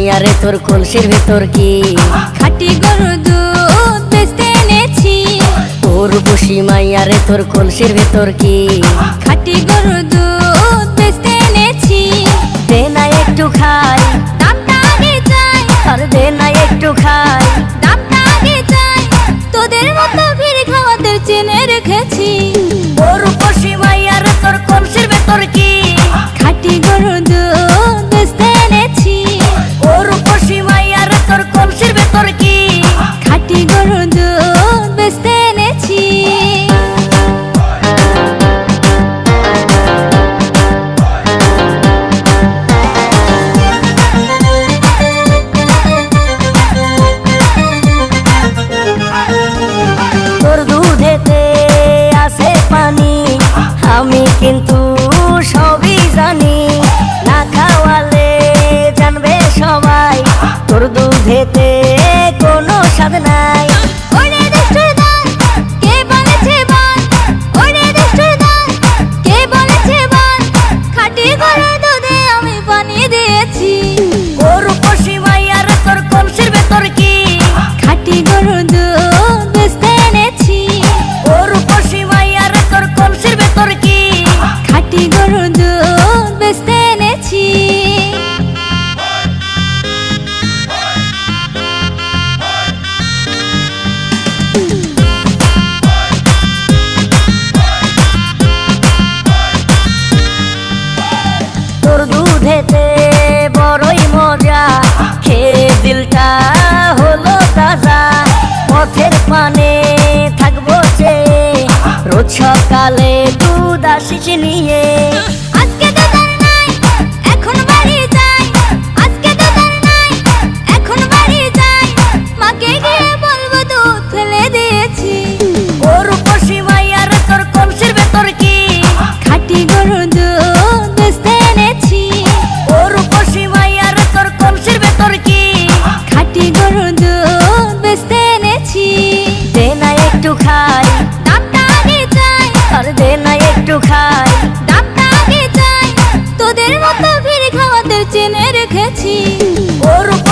মাইয়া রে তোর কলসির ভেতর কি খাঁটি গরুর দুধ বেচতে এনেছি। উর্বশী মাইয়া রে তোর কলসির ভেতর কি খাঁটি গরুর দুধ বেচতে এনেছি। দে না একটু খাই, দামটা আগে চাই, আর দে না একটু খাই, দামটা আগে চাই। তোদের মতো ভিড় খাওয়াতে চেনে রেখেছি। উর্বশী মাইয়া রে তোর কলসির ভেতর কি খাঁটি গরুর দুধ বেচতে এনেছি। উর্বশী মাইয়া রে তোর কলসির ভেতর কি খাঁটি গরুর দুধ বেচতে এনেছি। তোর দুধেতে আছে পানি, আমি কিন্তু সবই জানি। না খাওয়ালে জানবে সবাই তোর দুধেতে কোনো স্বাদ নাই। ওরে দুষ্টুর দল, কে বলেছে বল? ওরে দুষ্টুর দল, কে বলেছে বল? খাঁটি গরুর দুধে আমি পানি দিয়েছি। উর্বশী মাইয়া রে তোর কলসির ভেতর কি খাঁটি গরুর দুধ বেচতে এনেছি। উর্বশী মাইয়া রে তোর কলসির ভেতর কি খাঁটি গরুর দুধ বেচতে এনেছি। তোর দুধেতে বড়ই মজা, খেয়ে দিলটা হলো তাজা। পথের পানে থাকবো চেয়ে, রোজ সকালে দুধ আসিস নিয়ে। আজকে তো তার নাই, এখন বাড়ি যাই। আজকে তো তার নাই, এখন বাড়ি যাই। মাকে গিয়ে বলবো দুধ ফেলে দিয়েছি। উর্বশী মাইয়া রে তোর কলসির ভেতর কি খাঁটি গরুর দুধ বেচতে এনেছি। উর্বশী মাইয়া রে তোর কলসির ভেতর কি খাঁটি গরুর দুধ বেচতে এনেছি। দে না একটু খাই, দামটা আগে চাই, আর দে না একটু খাই, দামটা আগে চাই। তোদের মতো ভিড় খাওয়াতে চেনে রেখেছি। উর্বশী